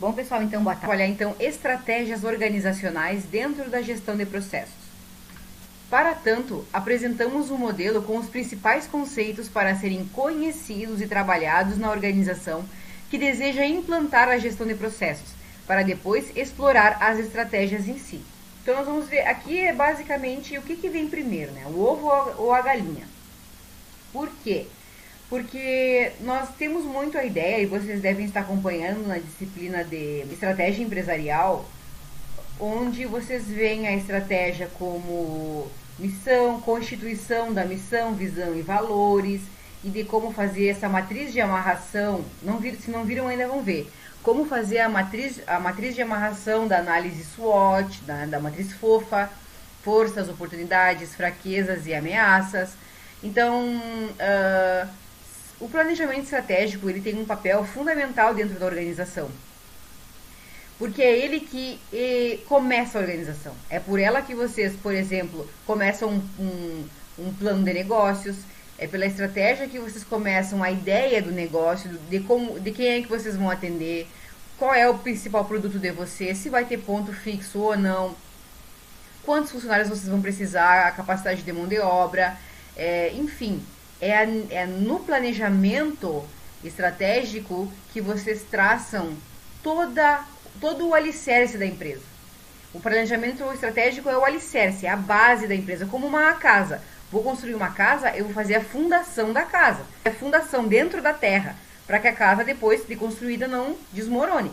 Bom, pessoal, então, boa tarde. Olha, então, estratégias organizacionais dentro da gestão de processos. Para tanto, apresentamos um modelo com os principais conceitos para serem conhecidos e trabalhados na organização que deseja implantar a gestão de processos, para depois explorar as estratégias em si. Então, nós vamos ver, aqui é basicamente o que vem primeiro, né? O ovo ou a galinha. Por quê? Porque nós temos muito a ideia, e vocês devem estar acompanhando na disciplina de estratégia empresarial, onde vocês veem a estratégia como missão, constituição da missão, visão e valores, e de como fazer essa matriz de amarração. Se não viram ainda, vão ver. Como fazer a matriz de amarração da análise SWOT, da matriz FOFA, forças, oportunidades, fraquezas e ameaças. Então, o planejamento estratégico ele tem um papel fundamental dentro da organização, porque é ele que começa a organização. É por ela que vocês, por exemplo, começam um plano de negócios, é pela estratégia que vocês começam a ideia do negócio, de quem é que vocês vão atender, qual é o principal produto de vocês, se vai ter ponto fixo ou não, quantos funcionários vocês vão precisar, a capacidade de mão de obra, enfim. É no planejamento estratégico que vocês traçam todo o alicerce da empresa. O planejamento estratégico é o alicerce, é a base da empresa, como uma casa. Vou construir uma casa, eu vou fazer a fundação da casa. A fundação dentro da terra, para que a casa, depois de construída, não desmorone.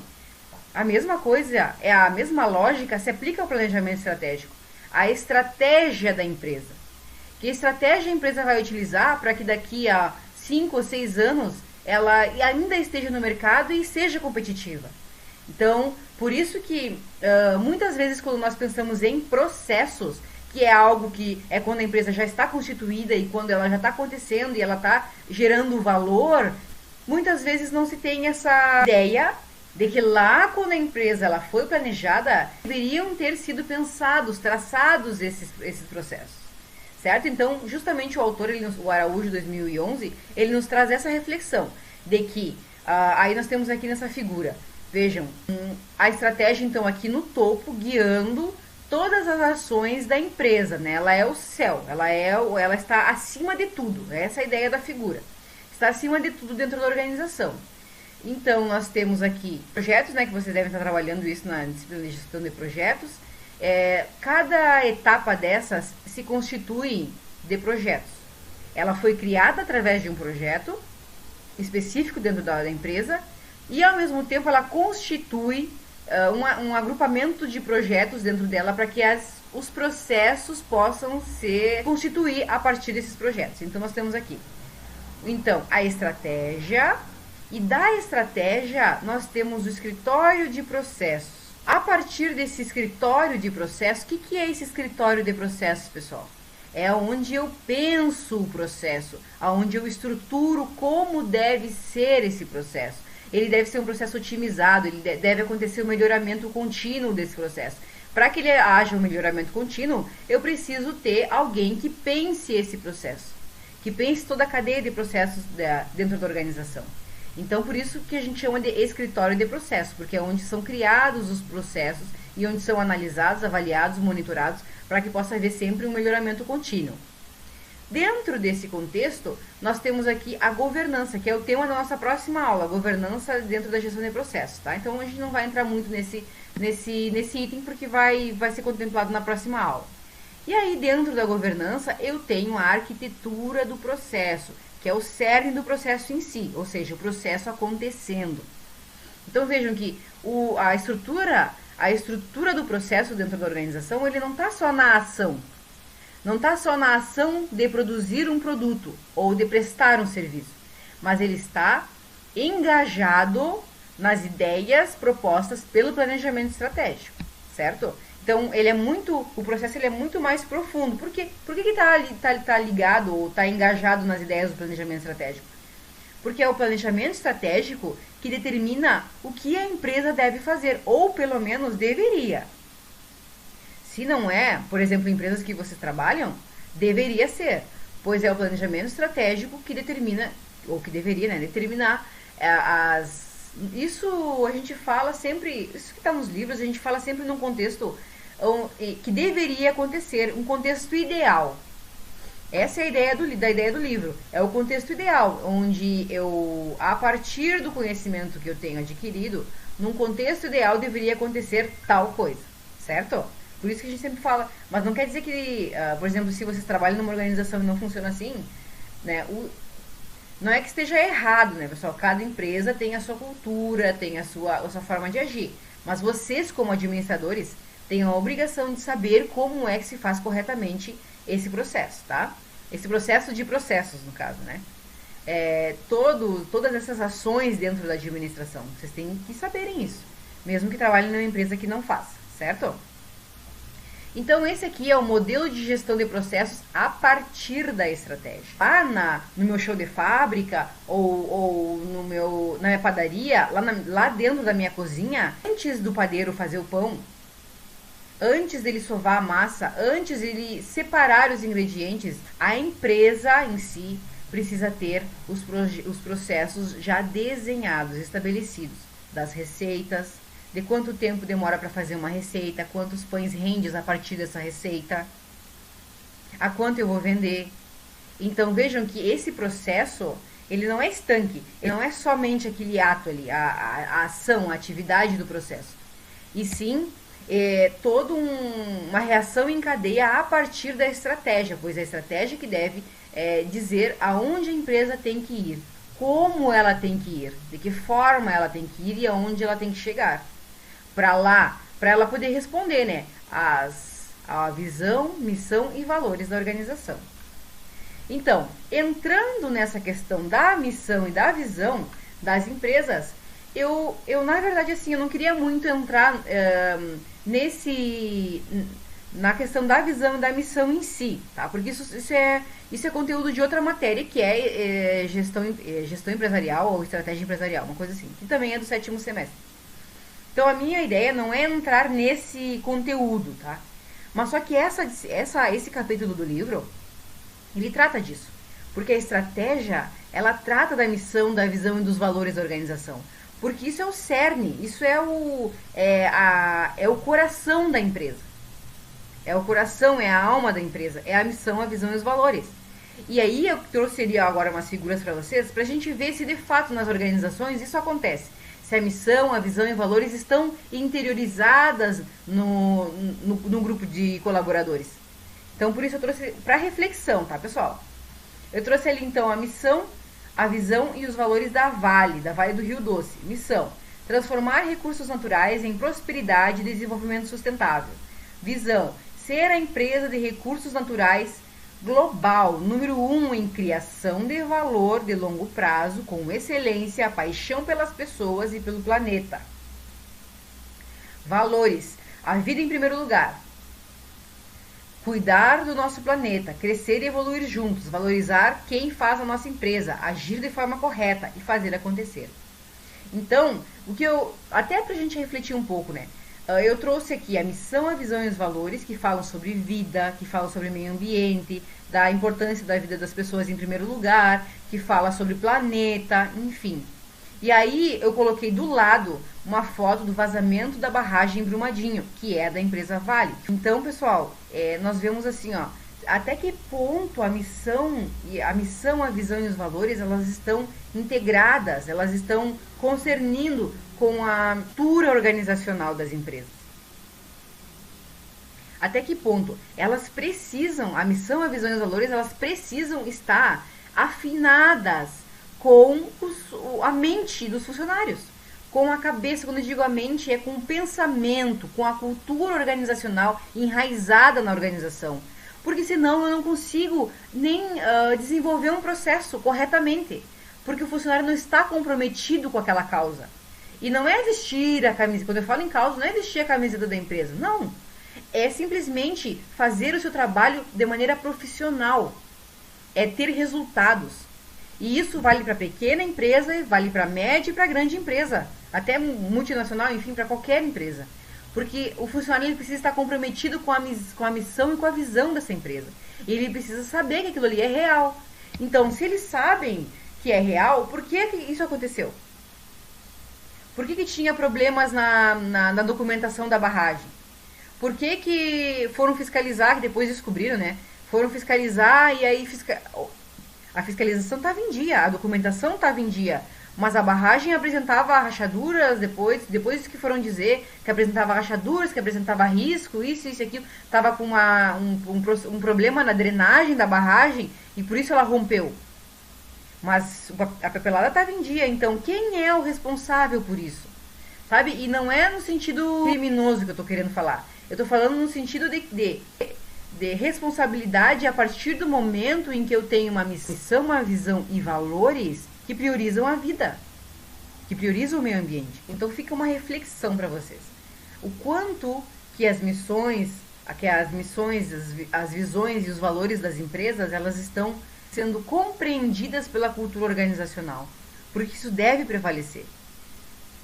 A mesma coisa, a mesma lógica se aplica ao planejamento estratégico. A estratégia da empresa. Que estratégia a empresa vai utilizar para que daqui a 5 ou 6 anos ela ainda esteja no mercado e seja competitiva. Então, por isso que muitas vezes quando nós pensamos em processos, que é algo que é quando a empresa já está constituída e quando ela já está acontecendo e ela está gerando valor, muitas vezes não se tem essa ideia de que lá quando a empresa ela foi planejada, deveriam ter sido pensados, traçados esses processos. Certo? Então, justamente o autor, o Araújo 2011, ele nos traz essa reflexão de que, aí nós temos aqui nessa figura, vejam, a estratégia então aqui no topo, guiando todas as ações da empresa, né? Ela é o céu, ela está acima de tudo, essa é a ideia da figura, está acima de tudo dentro da organização. Então, nós temos aqui projetos, né, que vocês devem estar trabalhando isso na disciplina de gestão de projetos. Cada etapa dessas se constitui de projetos. Ela foi criada através de um projeto específico dentro da empresa e, ao mesmo tempo, ela constitui um agrupamento de projetos dentro dela para que os processos possam se constituir a partir desses projetos. Então, nós temos aqui, então, a estratégia, e da estratégia nós temos o escritório de processos. A partir desse escritório de processos, o que é esse escritório de processos, pessoal? É onde eu penso o processo, onde eu estruturo como deve ser esse processo. Ele deve ser um processo otimizado, deve acontecer um melhoramento contínuo desse processo. Para que ele haja um melhoramento contínuo, eu preciso ter alguém que pense esse processo, que pense toda a cadeia de processos dentro da organização. Então, por isso que a gente chama de escritório de processo, porque é onde são criados os processos e onde são analisados, avaliados, monitorados, para que possa haver sempre um melhoramento contínuo. Dentro desse contexto, nós temos aqui a governança, que é o tema da nossa próxima aula, a governança dentro da gestão de processos, tá? Então, a gente não vai entrar muito nesse item, porque vai ser contemplado na próxima aula. E aí, dentro da governança, eu tenho a arquitetura do processo, que é o cerne do processo em si, ou seja, o processo acontecendo. Então vejam que a estrutura do processo dentro da organização, ele não está só na ação. Não está só na ação de produzir um produto ou de prestar um serviço, mas ele está engajado nas ideias propostas pelo planejamento estratégico, certo? Então, o processo ele é muito mais profundo. Por que está ligado ou está engajado nas ideias do planejamento estratégico? Porque é o planejamento estratégico que determina o que a empresa deve fazer, ou pelo menos deveria. Se não é, por exemplo, empresas que vocês trabalham, deveria ser, pois é o planejamento estratégico que determina, ou que deveria, né, determinar isso a gente fala sempre, isso que está nos livros, a gente fala sempre num contexto que deveria acontecer, um contexto ideal. Essa é a ideia da ideia do livro. É o contexto ideal, onde eu, a partir do conhecimento que eu tenho adquirido, num contexto ideal deveria acontecer tal coisa, certo? Por isso que a gente sempre fala, mas não quer dizer que, por exemplo, se vocês trabalham numa organização e não funciona assim, né, não é que esteja errado, né, pessoal? Cada empresa tem a sua cultura, tem a sua forma de agir. Mas vocês, como administradores, têm a obrigação de saber como é que se faz corretamente esse processo, tá? Esse processo de processos, no caso, né? Todas essas ações dentro da administração, vocês têm que saberem isso, mesmo que trabalhem numa empresa que não faça, certo? Então, esse aqui é o modelo de gestão de processos a partir da estratégia. Lá no meu show de fábrica ou na minha padaria, lá dentro da minha cozinha, antes do padeiro fazer o pão, antes dele sovar a massa, antes dele separar os ingredientes, a empresa em si precisa ter os processos já desenhados, estabelecidos, das receitas, de quanto tempo demora para fazer uma receita, quantos pães rendes a partir dessa receita, a quanto eu vou vender. Então vejam que esse processo, ele não é estanque, ele não é somente aquele ato ali, a ação, a atividade do processo, e sim toda uma reação em cadeia a partir da estratégia, pois é a estratégia que deve dizer aonde a empresa tem que ir, como ela tem que ir, de que forma ela tem que ir e aonde ela tem que chegar. Para ela poder responder, né, a visão, missão e valores da organização. Então, entrando nessa questão da missão e da visão das empresas, eu na verdade, assim, eu não queria muito entrar na questão da visão e da missão em si, tá? Porque isso é conteúdo de outra matéria, que é gestão empresarial ou estratégia empresarial, uma coisa assim, que também é do 7º semestre. Então, a minha ideia não é entrar nesse conteúdo, tá? Mas só que esse capítulo do livro, ele trata disso. Porque a estratégia, ela trata da missão, da visão e dos valores da organização. Porque isso é o cerne, isso é o coração da empresa. É o coração, é a alma da empresa, é a missão, a visão e os valores. E aí eu trouxe agora umas figuras para vocês, para a gente ver se de fato nas organizações isso acontece. Se a missão, a visão e valores estão interiorizadas no grupo de colaboradores. Então, por isso eu trouxe para reflexão, tá, pessoal? Eu trouxe ali, então, a missão, a visão e os valores da Vale do Rio Doce. Missão: transformar recursos naturais em prosperidade e desenvolvimento sustentável. Visão: ser a empresa de recursos naturais global, número 1 em criação de valor de longo prazo, com excelência, paixão pelas pessoas e pelo planeta. Valores: a vida em primeiro lugar. Cuidar do nosso planeta, crescer e evoluir juntos, valorizar quem faz a nossa empresa, agir de forma correta e fazer acontecer. Então, até pra gente refletir um pouco, né? Eu trouxe aqui a missão, a visão e os valores, que falam sobre vida, que falam sobre meio ambiente, da importância da vida das pessoas em primeiro lugar, que fala sobre planeta, enfim. E aí eu coloquei do lado uma foto do vazamento da barragem em Brumadinho, que é da empresa Vale. Então, pessoal, nós vemos assim, ó, até que ponto a missão, a visão e os valores, elas estão integradas, elas estão concernindo com a cultura organizacional das empresas. Até que ponto elas precisam, a missão, a visão e os valores, elas precisam estar afinadas com a mente dos funcionários, com a cabeça. Quando eu digo a mente, é com o pensamento, com a cultura organizacional enraizada na organização. Porque senão eu não consigo nem desenvolver um processo corretamente, porque o funcionário não está comprometido com aquela causa. E não é vestir a camiseta, quando eu falo em causa, não é vestir a camiseta da empresa, não. É simplesmente fazer o seu trabalho de maneira profissional, é ter resultados. E isso vale para pequena empresa, vale para média e para grande empresa, até multinacional, enfim, para qualquer empresa. Porque o funcionário ele precisa estar comprometido com a missão e com a visão dessa empresa. E ele precisa saber que aquilo ali é real. Então, se eles sabem que é real, por que isso aconteceu? Por que tinha problemas na documentação da barragem? Por que foram fiscalizar, que depois descobriram, né? Foram fiscalizar e aí a fiscalização estava em dia, a documentação estava em dia, mas a barragem apresentava rachaduras depois que foram dizer que apresentava rachaduras, que apresentava risco, isso e aquilo, estava com um problema na drenagem da barragem e por isso ela rompeu. Mas a papelada estava em dia, então quem é o responsável por isso? Sabe? E não é no sentido criminoso que eu tô querendo falar. Eu tô falando no sentido de responsabilidade a partir do momento em que eu tenho uma missão, uma visão e valores que priorizam a vida, que priorizam o meio ambiente. Então fica uma reflexão para vocês. O quanto que as missões, as visões e os valores das empresas, elas estão sendo compreendidas pela cultura organizacional, porque isso deve prevalecer,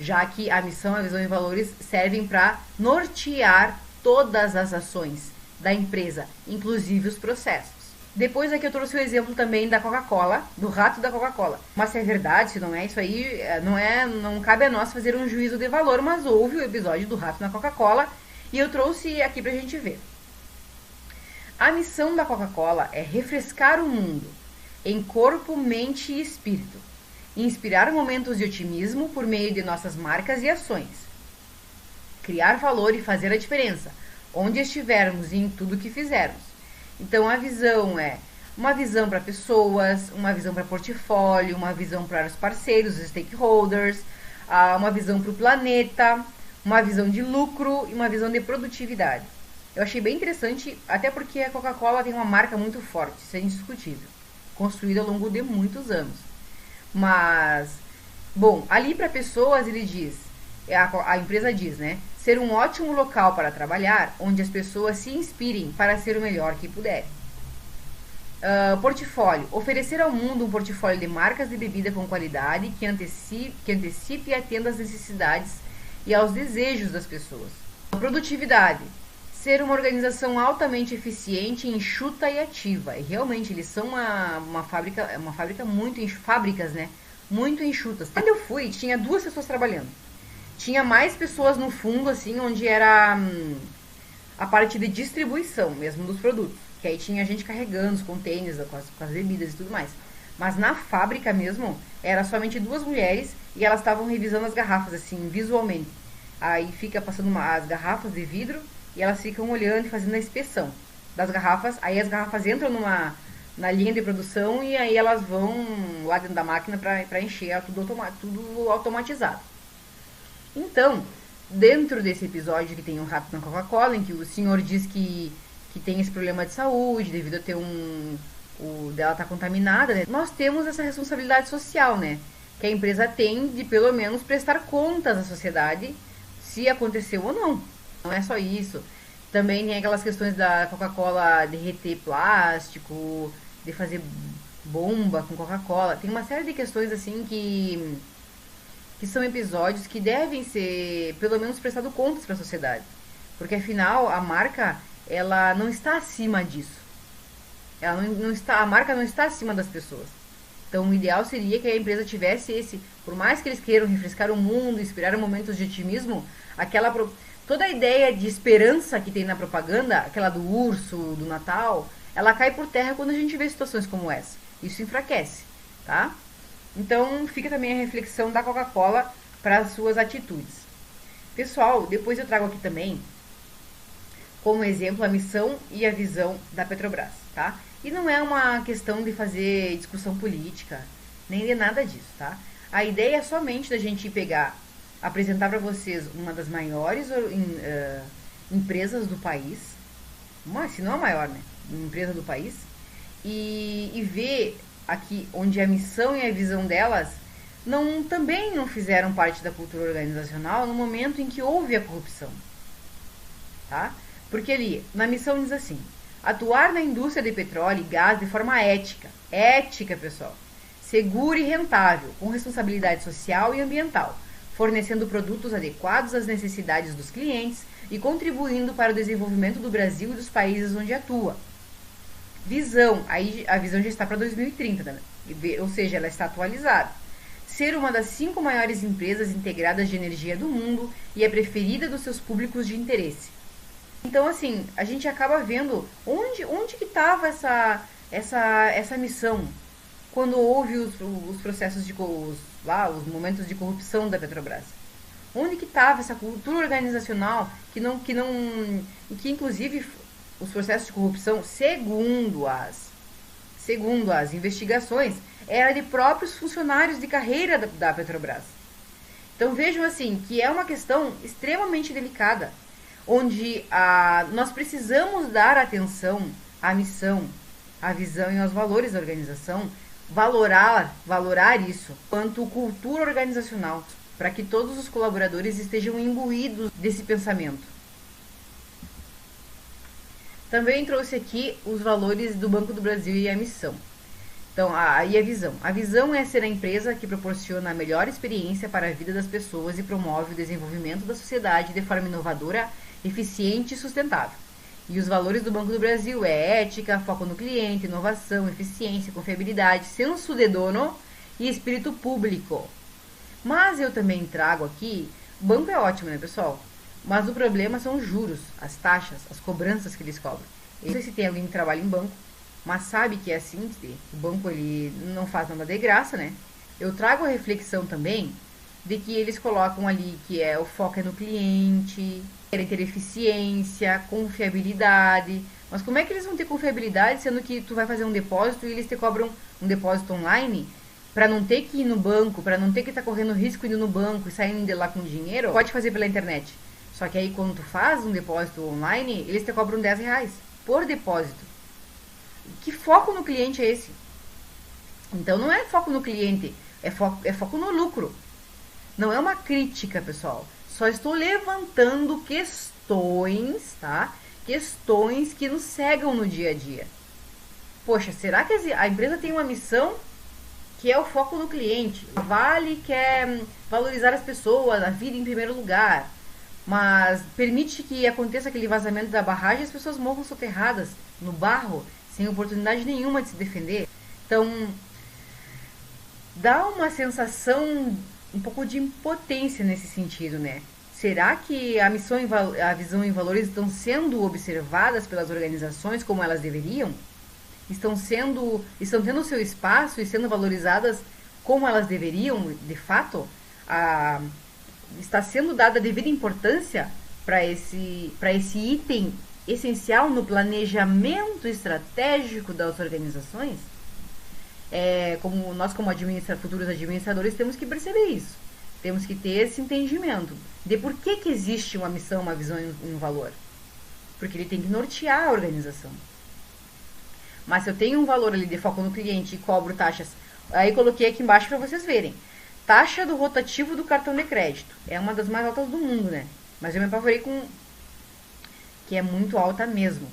já que a missão, a visão e valores servem para nortear todas as ações da empresa, inclusive os processos. Depois aqui eu trouxe o exemplo também da Coca-Cola, do rato da Coca-Cola. Mas se é verdade, se não é, isso aí não cabe a nós fazer um juízo de valor, mas houve o episódio do rato na Coca-Cola e eu trouxe aqui pra gente ver. A missão da Coca-Cola é refrescar o mundo em corpo, mente e espírito, e inspirar momentos de otimismo por meio de nossas marcas e ações. Criar valor e fazer a diferença, onde estivermos e em tudo que fizermos. Então a visão é uma visão para pessoas, uma visão para portfólio, uma visão para os parceiros, os stakeholders, uma visão para o planeta, uma visão de lucro e uma visão de produtividade. Eu achei bem interessante, até porque a Coca-Cola tem uma marca muito forte, isso é indiscutível, construída ao longo de muitos anos. Mas, bom, ali para pessoas ele diz, a empresa diz, né? Ser um ótimo local para trabalhar, onde as pessoas se inspirem para ser o melhor que puderem. Portfólio. Oferecer ao mundo um portfólio de marcas de bebida com qualidade que antecipe e atenda às necessidades e aos desejos das pessoas. Produtividade. Ser uma organização altamente eficiente, enxuta e ativa. E realmente eles são uma fábrica muito fábricas, né? Muito enxutas. Quando eu fui, tinha 2 pessoas trabalhando. Tinha mais pessoas no fundo, assim, onde era a parte de distribuição mesmo dos produtos. Que aí tinha gente carregando os containers com as bebidas e tudo mais. Mas na fábrica mesmo, era somente 2 mulheres e elas estavam revisando as garrafas, assim, visualmente. Aí fica passando as garrafas de vidro e elas ficam olhando e fazendo a inspeção das garrafas. Aí as garrafas entram na linha de produção e aí elas vão lá dentro da máquina para encher, tudo automatizado. Então, dentro desse episódio que tem um rato na Coca-Cola, em que o senhor diz que tem esse problema de saúde devido a ter dela tá contaminada, né? Nós temos essa responsabilidade social, né? Que a empresa tem de pelo menos prestar contas à sociedade se aconteceu ou não. Não é só isso. Também tem aquelas questões da Coca-Cola derreter plástico, de fazer bomba com Coca-Cola. Tem uma série de questões assim que são episódios que devem ser, pelo menos, prestado contas para a sociedade. Porque, afinal, a marca, ela não está acima disso. A marca não está acima das pessoas. Então, o ideal seria que a empresa tivesse por mais que eles queiram refrescar o mundo, inspirar momentos de otimismo, toda a ideia de esperança que tem na propaganda, aquela do urso, do Natal, ela cai por terra quando a gente vê situações como essa. Isso enfraquece, tá? Então, fica também a reflexão da Coca-Cola para as suas atitudes. Pessoal, depois eu trago aqui também, como exemplo, a missão e a visão da Petrobras, tá? E não é uma questão de fazer discussão política, nem de nada disso, tá? A ideia é somente da gente apresentar para vocês uma das maiores empresas do país, se não a maior, né? Empresa do país, e ver aqui onde a missão e a visão delas também não fizeram parte da cultura organizacional no momento em que houve a corrupção, tá? Porque ali, na missão diz assim, atuar na indústria de petróleo e gás de forma ética, pessoal, segura e rentável, com responsabilidade social e ambiental, fornecendo produtos adequados às necessidades dos clientes e contribuindo para o desenvolvimento do Brasil e dos países onde atua. Visão, aí a visão já está para 2030, né? Ou seja, ela está atualizada. ser uma das 5 maiores empresas integradas de energia do mundo e a preferida dos seus públicos de interesse. Então, assim, a gente acaba vendo onde que estava essa missão quando houve os processos os momentos de corrupção da Petrobras. Onde que estava essa cultura organizacional que inclusive os processos de corrupção, segundo as investigações, era de próprios funcionários de carreira da Petrobras. Então vejam assim que é uma questão extremamente delicada, onde nós precisamos dar atenção à missão, à visão e aos valores da organização, valorar isso quanto cultura organizacional, para que todos os colaboradores estejam imbuídos desse pensamento. Também trouxe aqui os valores do Banco do Brasil e a missão. Então, e a visão. A visão é ser a empresa que proporciona a melhor experiência para a vida das pessoas e promove o desenvolvimento da sociedade de forma inovadora, eficiente e sustentável. E os valores do Banco do Brasil é ética, foco no cliente, inovação, eficiência, confiabilidade, senso de dono e espírito público. Mas eu também trago aqui, banco é ótimo, né, pessoal? Mas o problema são os juros, as taxas, as cobranças que eles cobram. Eu não sei se tem alguém que trabalha em banco, mas sabe que é assim, o banco ele não faz nada de graça, né? Eu trago a reflexão também de que eles colocam ali que o foco é no cliente, querem ter eficiência, confiabilidade. Mas como é que eles vão ter confiabilidade sendo que tu vai fazer um depósito e eles te cobram um depósito online para não ter que ir no banco, para não ter que estar correndo risco indo no banco e saindo de lá com dinheiro? Pode fazer pela internet. Só que aí quando tu faz um depósito online, eles te cobram R$10 por depósito. Que foco no cliente é esse? Então não é foco no cliente, é foco no lucro. Não é uma crítica, pessoal. Só estou levantando questões, tá? Questões que nos cegam no dia a dia. Poxa, será que a empresa tem uma missão que é o foco no cliente? A Vale quer valorizar as pessoas, a vida em primeiro lugar, mas permite que aconteça aquele vazamento da barragem e as pessoas morram soterradas no barro, sem oportunidade nenhuma de se defender. Então, dá uma sensação um pouco de impotência nesse sentido, né? Será que a missão e a visão e valores estão sendo observadas pelas organizações como elas deveriam? Estão tendo seu espaço e sendo valorizadas como elas deveriam, de fato? Está sendo dada a devida importância para esse item essencial no planejamento estratégico das organizações? Como nós, como futuros administradores, temos que perceber isso. Temos que ter esse entendimento de por que existe uma missão, uma visão e um valor. Porque ele tem que nortear a organização. Mas se eu tenho um valor ali de foco no cliente e cobro taxas, aí coloquei aqui embaixo para vocês verem. Taxa do rotativo do cartão de crédito. É uma das mais altas do mundo, né? Mas eu me apavorei que é muito alta mesmo.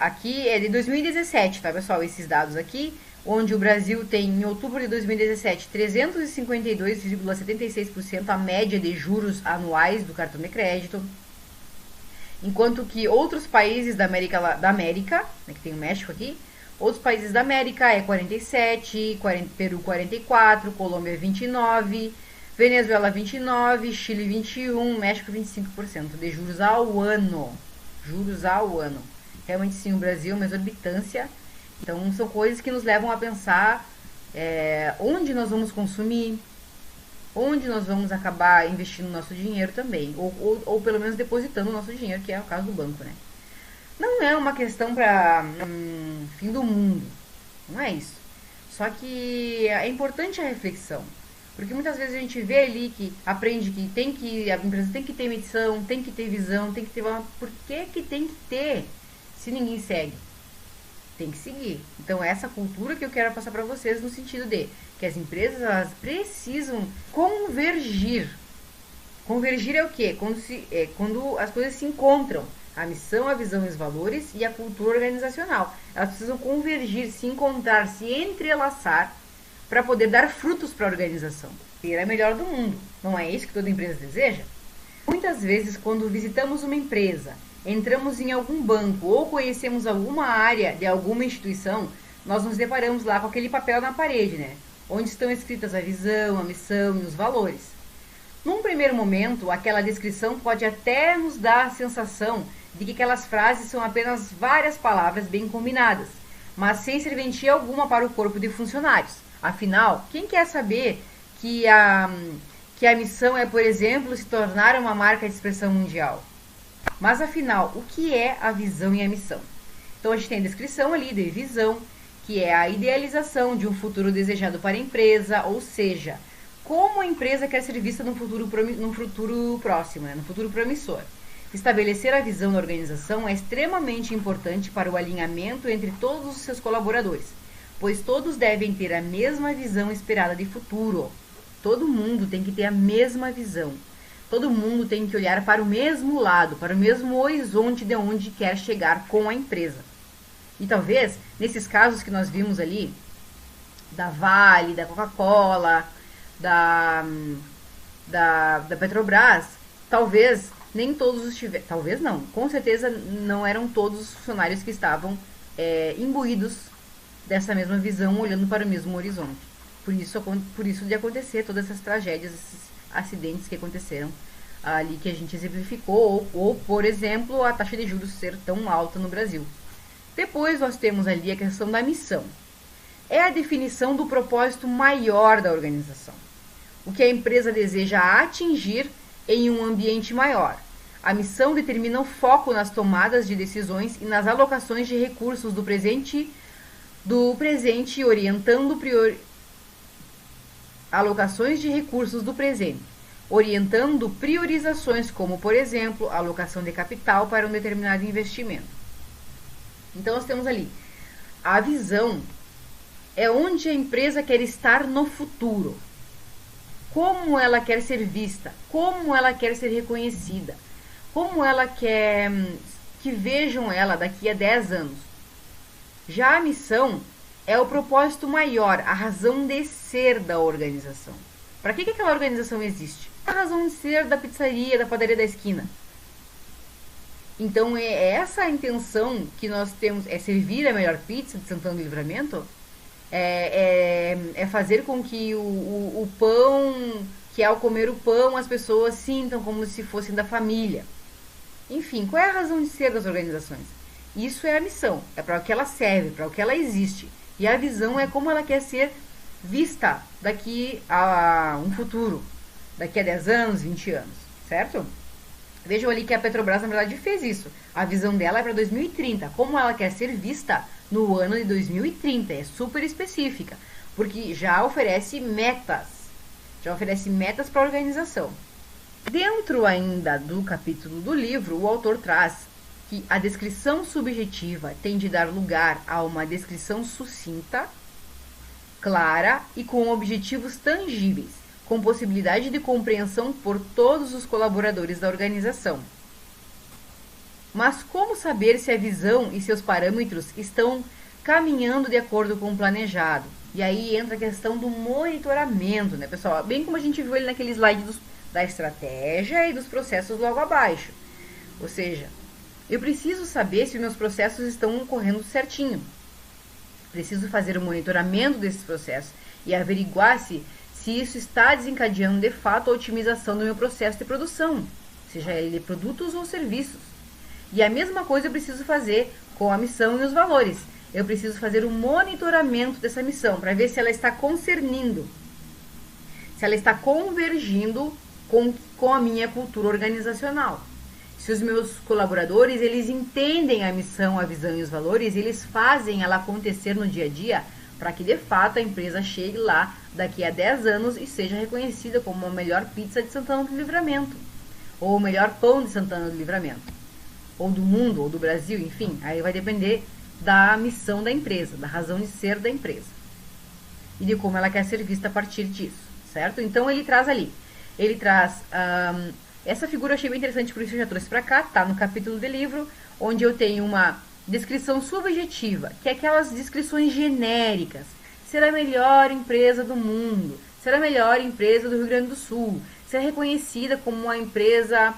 Aqui é de 2017, tá, pessoal? Esses dados aqui, onde o Brasil tem, em outubro de 2017, 352,76% a média de juros anuais do cartão de crédito. Enquanto que outros países da América, né, que tem o México aqui, outros países da América é 47, Peru 44, Colômbia 29, Venezuela 29, Chile 21, México 25% de juros ao ano. Juros ao ano. Realmente sim, o Brasil é uma exorbitância. Então são coisas que nos levam a pensar onde nós vamos consumir, onde nós vamos acabar investindo nosso dinheiro também, ou pelo menos depositando o nosso dinheiro, que é o caso do banco, né? Não é uma questão para fim do mundo, não é isso. Só que é importante a reflexão, porque muitas vezes a gente vê ali que aprende que a empresa tem que ter missão, tem que ter visão, tem que ter... Por que tem que ter se ninguém segue? Tem que seguir. Então, essa cultura que eu quero passar para vocês no sentido de que as empresas elas precisam convergir. Convergir é o quê? Quando as coisas se encontram. A missão, a visão e os valores e a cultura organizacional. Elas precisam convergir, se encontrar, se entrelaçar para poder dar frutos para a organização. Ser a melhor do mundo. Não é isso que toda empresa deseja? Muitas vezes, quando visitamos uma empresa, entramos em algum banco ou conhecemos alguma área de alguma instituição, nós nos deparamos lá com aquele papel na parede, né? onde estão escritas a visão, a missão e os valores. Num primeiro momento, aquela descrição pode até nos dar a sensação de que aquelas frases são apenas várias palavras bem combinadas, mas sem serventia alguma para o corpo de funcionários. Afinal, quem quer saber que a missão é, por exemplo, se tornar uma marca de expressão mundial? Mas afinal, o que é a visão e a missão? Então a gente tem a descrição ali de visão, que é a idealização de um futuro desejado para a empresa, ou seja, como a empresa quer ser vista num futuro próximo, num futuro promissor. Estabelecer a visão da organização é extremamente importante para o alinhamento entre todos os seus colaboradores, pois todos devem ter a mesma visão esperada de futuro. Todo mundo tem que ter a mesma visão. Todo mundo tem que olhar para o mesmo lado, para o mesmo horizonte de onde quer chegar com a empresa. E talvez, nesses casos que nós vimos ali, da Vale, da Coca-Cola, da Petrobras, talvez nem todos estivessem, talvez não, com certeza não eram todos os funcionários que estavam imbuídos dessa mesma visão, olhando para o mesmo horizonte. Por isso de acontecer todas essas tragédias, esses acidentes que aconteceram ali, que a gente exemplificou, ou por exemplo, a taxa de juros ser tão alta no Brasil. Depois nós temos ali a questão da missão. É a definição do propósito maior da organização, o que a empresa deseja atingir em um ambiente maior. A missão determina o foco nas tomadas de decisões e nas alocações de recursos do presente, alocações de recursos do presente, orientando priorizações como, por exemplo, a alocação de capital para um determinado investimento. Então nós temos ali a visão, é onde a empresa quer estar no futuro, como ela quer ser vista, como ela quer ser reconhecida, como ela quer que vejam ela daqui a 10 anos. Já a missão é o propósito maior, a razão de ser da organização. Para que aquela organização existe? A razão de ser da pizzaria, da padaria da esquina. Então é essa a intenção que nós temos, é servir a melhor pizza de Santana do Livramento, é fazer com que o pão, que ao comer o pão as pessoas sintam como se fossem da família. Enfim, qual é a razão de ser das organizações? Isso é a missão, é para o que ela serve, para o que ela existe. E a visão é como ela quer ser vista daqui a um futuro, daqui a 10 anos, 20 anos, certo? Vejam ali que a Petrobras, na verdade, fez isso. A visão dela é para 2030. Como ela quer ser vista no ano de 2030. É super específica, porque já oferece metas. Já oferece metas para a organização. Dentro ainda do capítulo do livro, o autor traz que a descrição subjetiva tem de dar lugar a uma descrição sucinta, clara e com objetivos tangíveis, com possibilidade de compreensão por todos os colaboradores da organização. Mas como saber se a visão e seus parâmetros estão caminhando de acordo com o planejado? E aí entra a questão do monitoramento, né, pessoal? Bem como a gente viu ali naquele slide da estratégia e dos processos logo abaixo. Ou seja, eu preciso saber se meus processos estão correndo certinho. Preciso fazer o monitoramento desses processos e averiguar se isso está desencadeando de fato a otimização do meu processo de produção, seja ele de produtos ou serviços. E a mesma coisa eu preciso fazer com a missão e os valores. Eu preciso fazer um monitoramento dessa missão para ver se ela está concernindo, se ela está convergindo com a minha cultura organizacional. Se os meus colaboradores, eles entendem a missão, a visão e os valores, eles fazem ela acontecer no dia a dia para que de fato a empresa chegue lá daqui a 10 anos e seja reconhecida como a melhor pizza de Santana do Livramento, ou o melhor pão de Santana do Livramento, ou do mundo, ou do Brasil, enfim, aí vai depender da missão da empresa, da razão de ser da empresa, e de como ela quer ser vista a partir disso, certo? Então ele traz essa figura eu achei bem interessante, por isso eu já trouxe para cá, tá no capítulo do livro, onde eu tenho uma descrição subjetiva, que é aquelas descrições genéricas. Ser a melhor empresa do mundo, ser a melhor empresa do Rio Grande do Sul, ser reconhecida como uma empresa,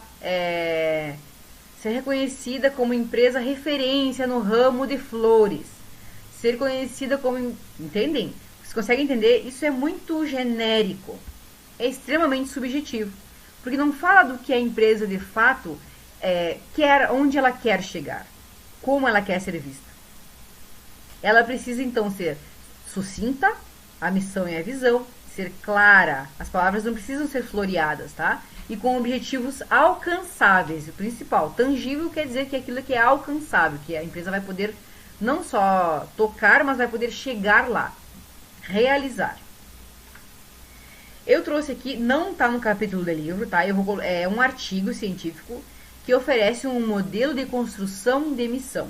referência no ramo de flores, ser conhecida como, entendem? Vocês conseguem entender? Isso é muito genérico. É extremamente subjetivo. Porque não fala do que a empresa de fato quer, onde ela quer chegar, como ela quer ser vista. Ela precisa então ser sucinta, a missão e a visão, ser clara, as palavras não precisam ser floreadas, tá? E com objetivos alcançáveis, o principal, tangível quer dizer que é aquilo que é alcançável, que a empresa vai poder não só tocar, mas vai poder chegar lá, realizar. Eu trouxe aqui, não está no capítulo do livro, tá? É um artigo científico que oferece um modelo de construção de missão.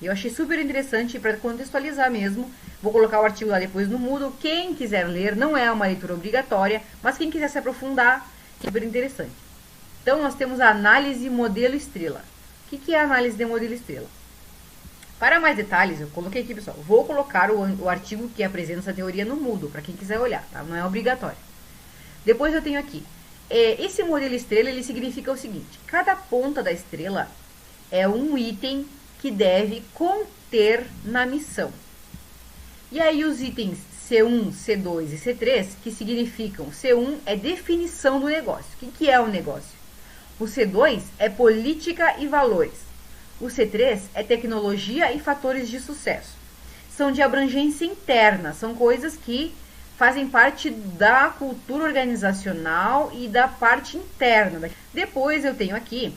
Eu achei super interessante para contextualizar mesmo. Vou colocar o artigo lá depois no Moodle. Quem quiser ler, não é uma leitura obrigatória, mas quem quiser se aprofundar, é super interessante. Então, nós temos a análise modelo estrela. O que é a análise de modelo estrela? Para mais detalhes, eu coloquei aqui, pessoal, vou colocar o artigo que apresenta essa teoria no Moodle, para quem quiser olhar, tá? Não é obrigatório. Depois eu tenho aqui, esse modelo estrela, ele significa o seguinte, cada ponta da estrela é um item que deve conter na missão. E aí os itens C1, C2 e C3, que significam, C1 é definição do negócio. O que é o negócio? O C2 é política e valores. O C3 é tecnologia e fatores de sucesso. São de abrangência interna, são coisas que fazem parte da cultura organizacional e da parte interna. Depois eu tenho aqui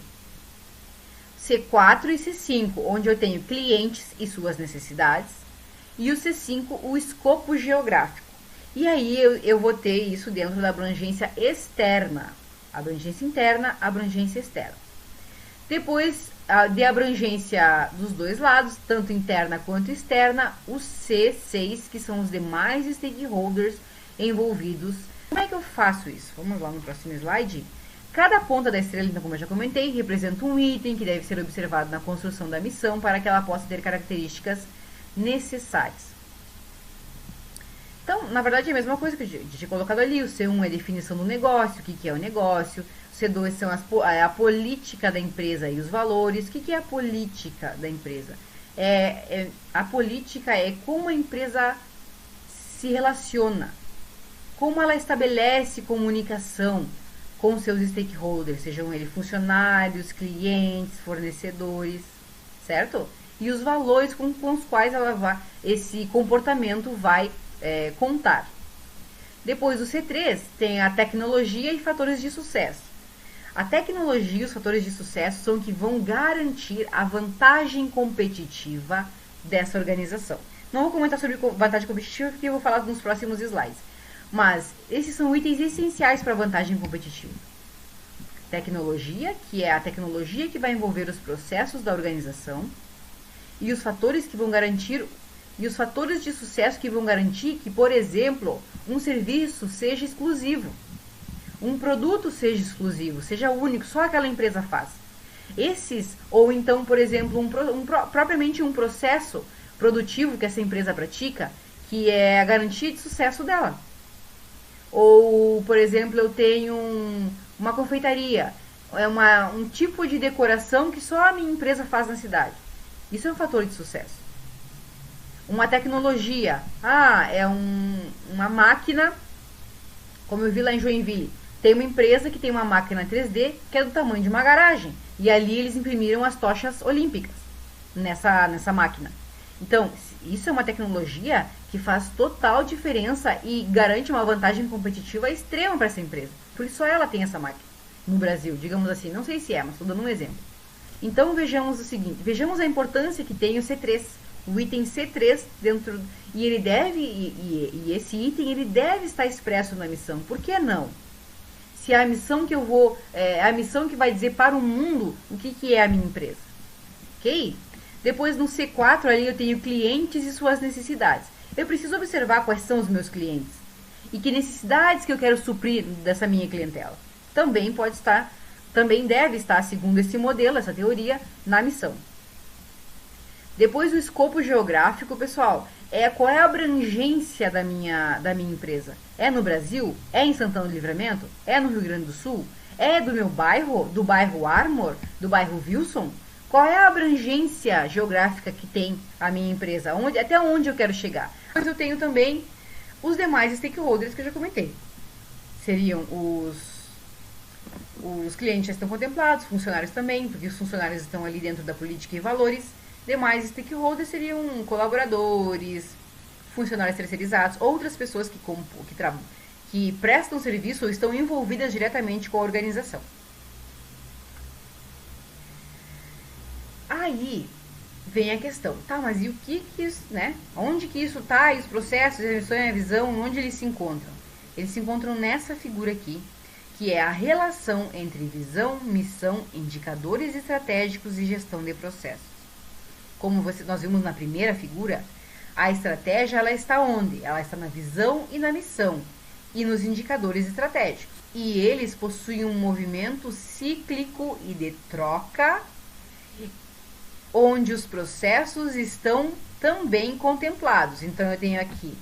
C4 e C5, onde eu tenho clientes e suas necessidades, e o C5, o escopo geográfico. E aí eu vou ter isso dentro da abrangência externa, abrangência interna, abrangência externa. Depois, de abrangência dos dois lados, tanto interna quanto externa, os C6, que são os demais stakeholders envolvidos. Como é que eu faço isso? Vamos lá no próximo slide. Cada ponta da estrela, então, como eu já comentei, representa um item que deve ser observado na construção da missão para que ela possa ter características necessárias. Então, na verdade, é a mesma coisa que eu tinha colocado ali. O C1 é a definição do negócio, o que é o negócio. O C2 são a política da empresa e os valores. O que é a política da empresa? A política é como a empresa se relaciona, como ela estabelece comunicação com seus stakeholders, sejam eles funcionários, clientes, fornecedores, certo? E os valores com os quais esse comportamento vai contar. Depois, o C3 tem a tecnologia e fatores de sucesso. A tecnologia e os fatores de sucesso são que vão garantir a vantagem competitiva dessa organização. Não vou comentar sobre vantagem competitiva porque eu vou falar nos próximos slides. Mas esses são itens essenciais para a vantagem competitiva. Tecnologia, que é a tecnologia que vai envolver os processos da organização, e os fatores que vão garantir, e os fatores de sucesso que vão garantir que, por exemplo, um serviço seja exclusivo, um produto seja exclusivo, seja único, só aquela empresa faz. Esses, ou então, por exemplo, propriamente um processo produtivo que essa empresa pratica, que é a garantia de sucesso dela. Ou, por exemplo, eu tenho uma confeitaria, um tipo de decoração que só a minha empresa faz na cidade. Isso é um fator de sucesso. Uma tecnologia, uma máquina, como eu vi lá em Joinville, tem uma empresa que tem uma máquina 3D que é do tamanho de uma garagem. E ali eles imprimiram as tochas olímpicas nessa máquina. Então, isso é uma tecnologia que faz total diferença e garante uma vantagem competitiva extrema para essa empresa. Porque só ela tem essa máquina no Brasil, digamos assim. Não sei se é, mas estou dando um exemplo. Então, vejamos o seguinte. Vejamos a importância que tem o C3. O item C3 dentro... E ele deve... E esse item, ele deve estar expresso na missão. Por que não? Se a missão que eu vou... a missão que vai dizer para o mundo o que é a minha empresa. Ok? Depois, no C4, ali eu tenho clientes e suas necessidades. Eu preciso observar quais são os meus clientes. E que necessidades que eu quero suprir dessa minha clientela. Também deve estar, segundo esse modelo, essa teoria, na missão. Depois, o escopo geográfico, pessoal. Qual é a abrangência da minha empresa? É no Brasil? É em Santana do Livramento? É no Rio Grande do Sul? É do meu bairro? Do bairro Armor? Do bairro Wilson? Qual é a abrangência geográfica que tem a minha empresa? Até onde eu quero chegar? Mas eu tenho também Os demais stakeholders que eu já comentei. Seriam os clientes já estão contemplados, funcionários também, porque os funcionários estão ali dentro da política e valores. Demais stakeholders seriam colaboradores, funcionários terceirizados, outras pessoas que prestam serviço ou estão envolvidas diretamente com a organização. Aí vem a questão, tá, mas e o que isso, né? Onde que isso tá? E os processos, a missão e a visão, onde eles se encontram? Eles se encontram nessa figura aqui, que é a relação entre visão, missão, indicadores estratégicos e gestão de processos. Como nós vimos na primeira figura, a estratégia ela está onde? Ela está na visão e na missão, e nos indicadores estratégicos. E eles possuem um movimento cíclico e de troca, onde os processos estão também contemplados. Então, eu tenho aqui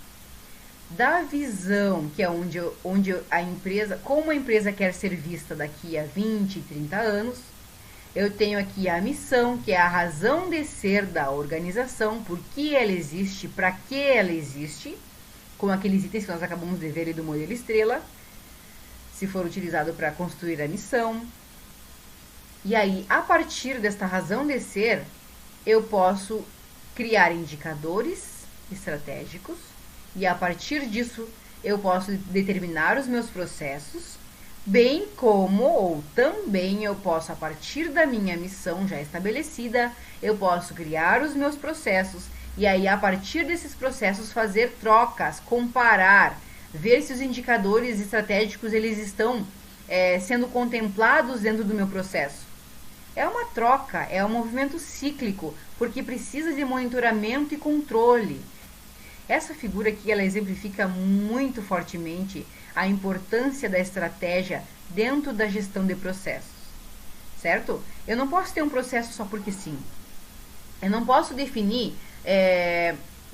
da visão, que é onde a empresa, como a empresa quer ser vista daqui a 20, 30 anos. Eu tenho aqui a missão, que é a razão de ser da organização, por que ela existe, para que ela existe, com aqueles itens que nós acabamos de ver ali do modelo estrela, se for utilizado para construir a missão. E aí, a partir desta razão de ser, eu posso criar indicadores estratégicos e a partir disso eu posso determinar os meus processos, bem como ou também eu posso, a partir da minha missão já estabelecida, eu posso criar os meus processos e aí a partir desses processos fazer trocas, comparar, ver se os indicadores estratégicos eles estão sendo contemplados dentro do meu processo. É uma troca, é um movimento cíclico, porque precisa de monitoramento e controle. Essa figura aqui, ela exemplifica muito fortemente a importância da estratégia dentro da gestão de processos, certo? Eu não posso ter um processo só porque sim. Eu não posso definir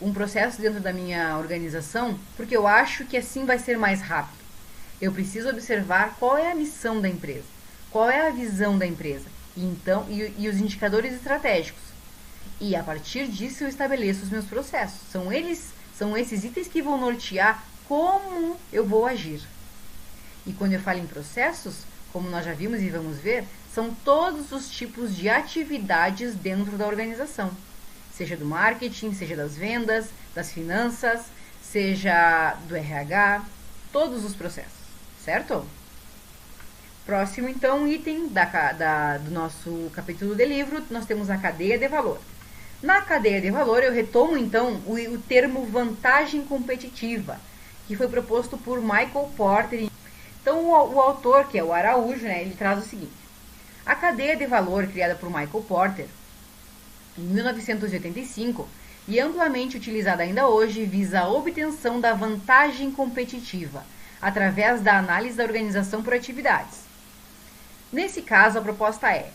um processo dentro da minha organização porque eu acho que assim vai ser mais rápido. Eu preciso observar qual é a missão da empresa, qual é a visão da empresa. Então, e os indicadores estratégicos. E a partir disso eu estabeleço os meus processos. São esses itens que vão nortear como eu vou agir. E quando eu falo em processos, como nós já vimos e vamos ver, são todos os tipos de atividades dentro da organização. Seja do marketing, seja das vendas, das finanças, seja do RH, todos os processos, certo? Próximo, então, item do nosso capítulo de livro, nós temos a cadeia de valor. Na cadeia de valor, eu retomo, então, o termo vantagem competitiva, que foi proposto por Michael Porter. Então, o autor, que é o Araújo, né, ele traz o seguinte. A cadeia de valor, criada por Michael Porter, em 1985, e amplamente utilizada ainda hoje, visa a obtenção da vantagem competitiva, através da análise da organização por atividades. Nesse caso, a proposta é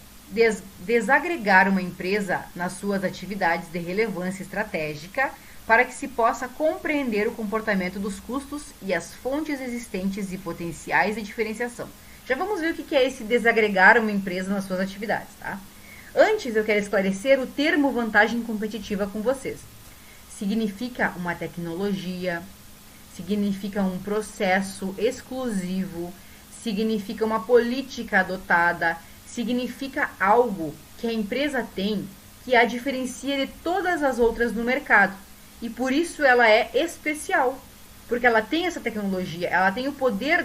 desagregar uma empresa nas suas atividades de relevância estratégica para que se possa compreender o comportamento dos custos e as fontes existentes e potenciais de diferenciação. Já vamos ver o que é esse desagregar uma empresa nas suas atividades, tá? Antes, eu quero esclarecer o termo vantagem competitiva com vocês. Significa uma tecnologia, significa um processo exclusivo, significa uma política adotada, significa algo que a empresa tem que a diferencia de todas as outras no mercado. E por isso ela é especial, porque ela tem essa tecnologia, ela tem o poder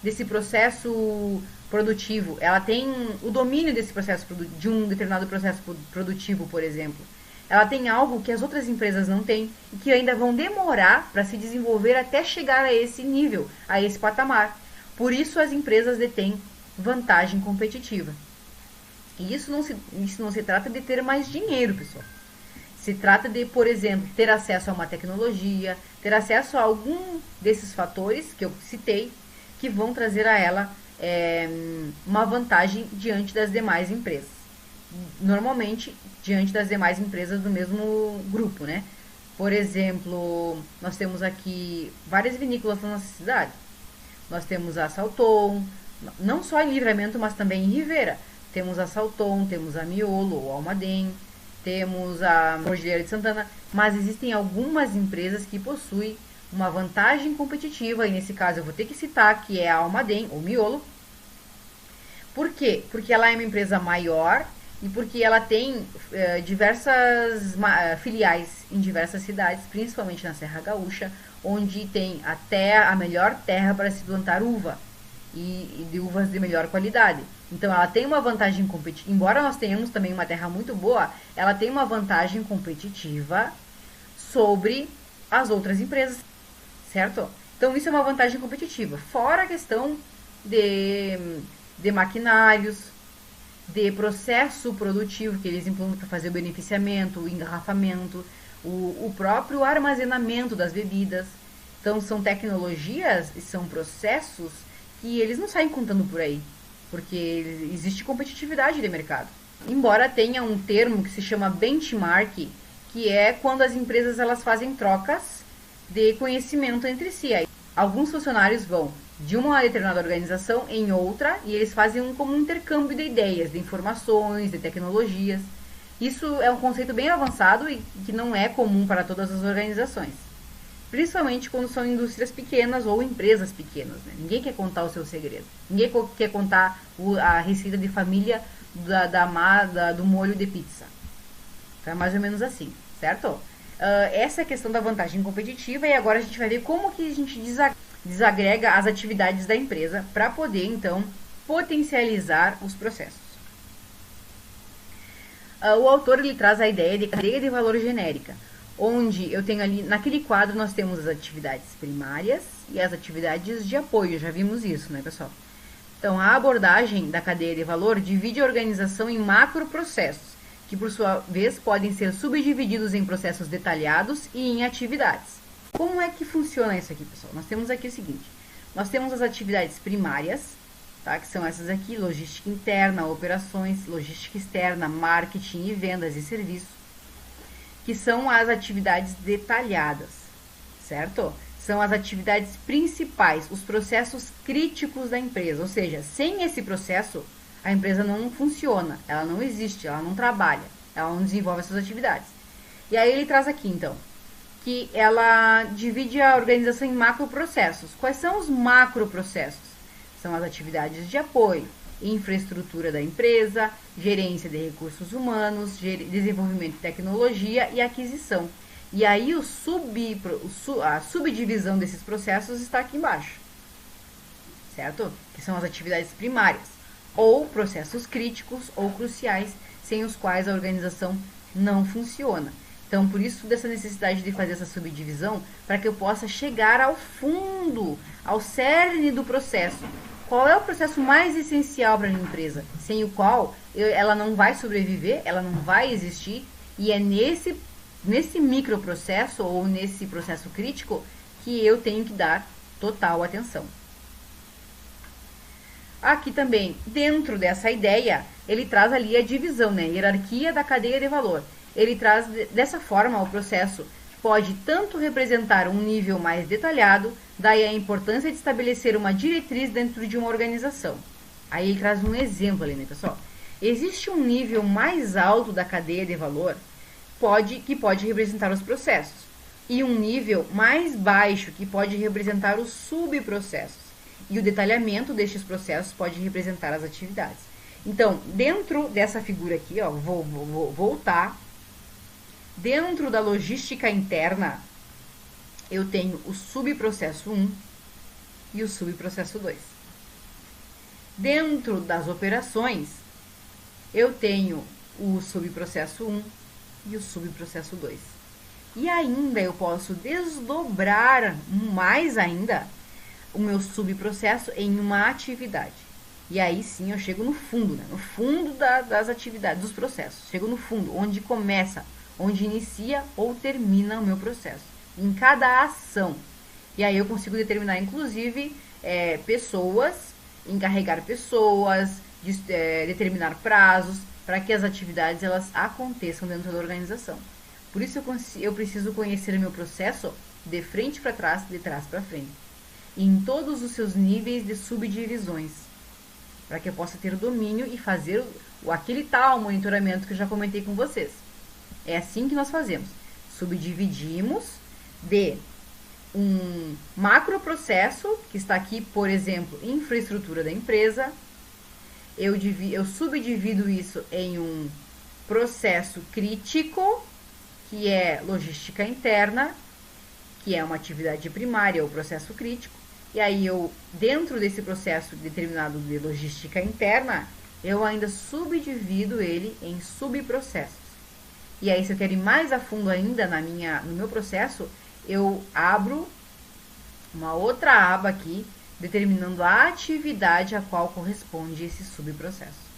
desse processo produtivo, ela tem o domínio desse processo, de um determinado processo produtivo, por exemplo. Ela tem algo que as outras empresas não têm e que ainda vão demorar para se desenvolver até chegar a esse nível, a esse patamar. Por isso as empresas detêm vantagem competitiva. E isso não se trata de ter mais dinheiro, pessoal. Se trata de, por exemplo, ter acesso a uma tecnologia, ter acesso a algum desses fatores que eu citei, que vão trazer a ela uma vantagem diante das demais empresas. Normalmente, diante das demais empresas do mesmo grupo, né? Por exemplo, nós temos aqui várias vinícolas na nossa cidade. Nós temos a Salton, não só em Livramento, mas também em Rivera. Temos a Salton, temos a Miolo ou Almaden, temos a Cordilheira de Santana, mas existem algumas empresas que possuem uma vantagem competitiva, e nesse caso eu vou ter que citar que é a Almaden, ou Miolo. Por quê? Porque ela é uma empresa maior e porque ela tem diversas filiais em diversas cidades, principalmente na Serra Gaúcha, onde tem até a melhor terra para se plantar uva e de uvas de melhor qualidade. Então ela tem uma vantagem competitiva, embora nós tenhamos também uma terra muito boa, ela tem uma vantagem competitiva sobre as outras empresas, certo? Então isso é uma vantagem competitiva. Fora a questão de maquinários, de processo produtivo que eles implantam para fazer o beneficiamento, o engarrafamento, o próprio armazenamento das bebidas. Então são tecnologias e são processos que eles não saem contando por aí, porque existe competitividade de mercado. Embora tenha um termo que se chama benchmark, que é quando as empresas elas fazem trocas de conhecimento entre si. Aí, alguns funcionários vão de uma determinada organização em outra e eles fazem como um intercâmbio de ideias, de informações, de tecnologias. Isso é um conceito bem avançado e que não é comum para todas as organizações. Principalmente quando são indústrias pequenas ou empresas pequenas. Né? Ninguém quer contar o seu segredo. Ninguém quer contar a receita de família do molho de pizza. Então é mais ou menos assim, certo? Essa é a questão da vantagem competitiva e agora a gente vai ver como que a gente desagrega as atividades da empresa para poder, então, potencializar os processos. O autor ele traz a ideia de cadeia de valor genérica, onde eu tenho ali, naquele quadro nós temos as atividades primárias e as atividades de apoio, já vimos isso, né, pessoal? Então, a abordagem da cadeia de valor divide a organização em macroprocessos, que por sua vez podem ser subdivididos em processos detalhados e em atividades. Como é que funciona isso aqui, pessoal? Nós temos aqui o seguinte, nós temos as atividades primárias, tá? Que são essas aqui, logística interna, operações, logística externa, marketing e vendas e serviços, que são as atividades detalhadas, certo? São as atividades principais, os processos críticos da empresa, ou seja, sem esse processo, a empresa não funciona, ela não existe, ela não trabalha, ela não desenvolve essas atividades. E aí ele traz aqui, então, que ela divide a organização em macroprocessos. Quais são os macroprocessos? São as atividades de apoio, infraestrutura da empresa, gerência de recursos humanos, desenvolvimento de tecnologia e aquisição. E aí a subdivisão desses processos está aqui embaixo, certo? Que são as atividades primárias, ou processos críticos ou cruciais, sem os quais a organização não funciona. Então, por isso, dessa necessidade de fazer essa subdivisão, para que eu possa chegar ao fundo, ao cerne do processo. Qual é o processo mais essencial para a minha empresa, sem o qual ela não vai sobreviver, ela não vai existir, e é nesse microprocesso ou nesse processo crítico que eu tenho que dar total atenção. Aqui também, dentro dessa ideia, ele traz ali a divisão, né? Hierarquia da cadeia de valor. Ele traz, dessa forma, o processo pode tanto representar um nível mais detalhado, daí a importância de estabelecer uma diretriz dentro de uma organização. Aí ele traz um exemplo ali, né, pessoal? Existe um nível mais alto da cadeia de valor que pode representar os processos, e um nível mais baixo que pode representar os subprocessos. E o detalhamento destes processos pode representar as atividades. Então, dentro dessa figura aqui, ó, vou voltar. Dentro da logística interna, eu tenho o subprocesso 1 e o subprocesso 2. Dentro das operações, eu tenho o subprocesso 1 e o subprocesso 2. E ainda eu posso desdobrar mais ainda o meu subprocesso em uma atividade. E aí sim eu chego no fundo, né? No fundo das atividades, dos processos. Chego no fundo, onde começa, onde inicia ou termina o meu processo. Em cada ação. E aí eu consigo determinar, inclusive, pessoas, encarregar pessoas, determinar prazos, para que as atividades elas aconteçam dentro da organização. Por isso eu preciso conhecer o meu processo de frente para trás, de trás para frente. Em todos os seus níveis de subdivisões, para que eu possa ter o domínio e fazer aquele tal monitoramento que eu já comentei com vocês. É assim que nós fazemos. Subdividimos de um macroprocesso, que está aqui, por exemplo, infraestrutura da empresa. Eu subdivido isso em um processo crítico, que é logística interna, que é uma atividade primária, o processo crítico. E aí dentro desse processo determinado de logística interna, eu ainda subdivido ele em subprocessos. E aí, se eu quero ir mais a fundo ainda no meu processo, eu abro uma outra aba aqui, determinando a atividade a qual corresponde esse subprocesso.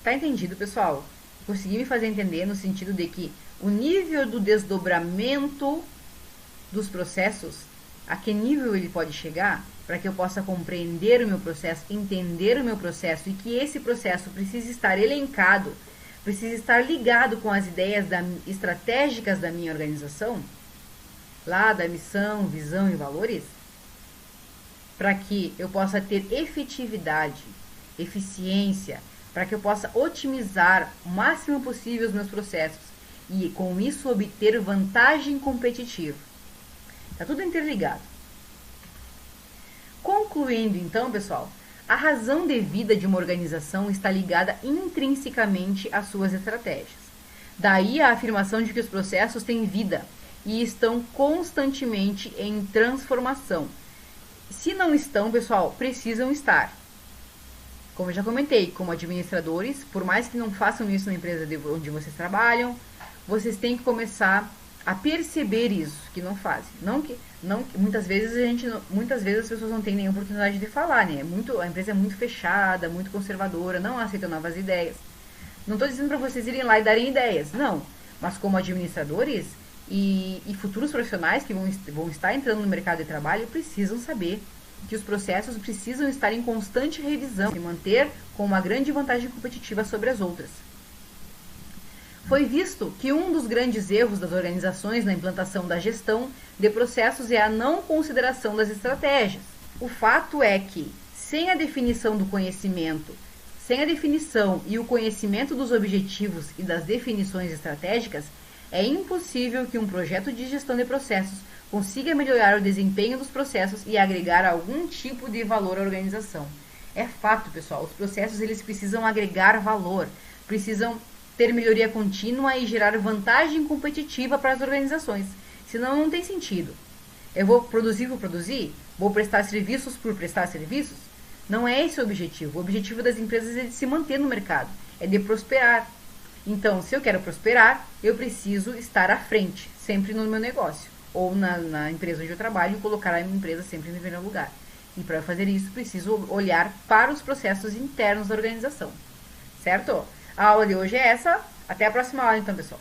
Tá entendido, pessoal? Consegui me fazer entender no sentido de que o nível do desdobramento dos processos, a que nível ele pode chegar, para que eu possa compreender o meu processo, entender o meu processo, e que esse processo precise estar elencado, precisa estar ligado com as ideias estratégicas da minha organização, lá da missão, visão e valores, para que eu possa ter efetividade, eficiência, para que eu possa otimizar o máximo possível os meus processos e com isso obter vantagem competitiva. Está tudo interligado. Concluindo então, pessoal, a razão de vida de uma organização está ligada intrinsecamente às suas estratégias. Daí a afirmação de que os processos têm vida e estão constantemente em transformação. Se não estão, pessoal, precisam estar. Como eu já comentei, como administradores, por mais que não façam isso na empresa onde vocês trabalham, vocês têm que começar a perceber isso, que não fazem. Muitas vezes as pessoas não têm nem oportunidade de falar, né? A empresa é muito fechada, muito conservadora, não aceita novas ideias. Não estou dizendo para vocês irem lá e darem ideias, não. Mas como administradores e futuros profissionais que vão estar entrando no mercado de trabalho, precisam saber que os processos precisam estar em constante revisão e manter com uma grande vantagem competitiva sobre as outras. Foi visto que um dos grandes erros das organizações na implantação da gestão de processos é a não consideração das estratégias. O fato é que, sem a definição do conhecimento, sem a definição e o conhecimento dos objetivos e das definições estratégicas, é impossível que um projeto de gestão de processos consiga melhorar o desempenho dos processos e agregar algum tipo de valor à organização. É fato, pessoal, os processos eles precisam agregar valor, precisam ter melhoria contínua e gerar vantagem competitiva para as organizações. Senão não tem sentido. Eu vou produzir por produzir? Vou prestar serviços por prestar serviços? Não é esse o objetivo. O objetivo das empresas é de se manter no mercado, é de prosperar. Então, se eu quero prosperar, eu preciso estar à frente, sempre no meu negócio. Ou na empresa onde eu trabalho, colocar a minha empresa sempre em primeiro lugar. E para fazer isso, preciso olhar para os processos internos da organização. Certo? A aula de hoje é essa. Até a próxima aula, então, pessoal.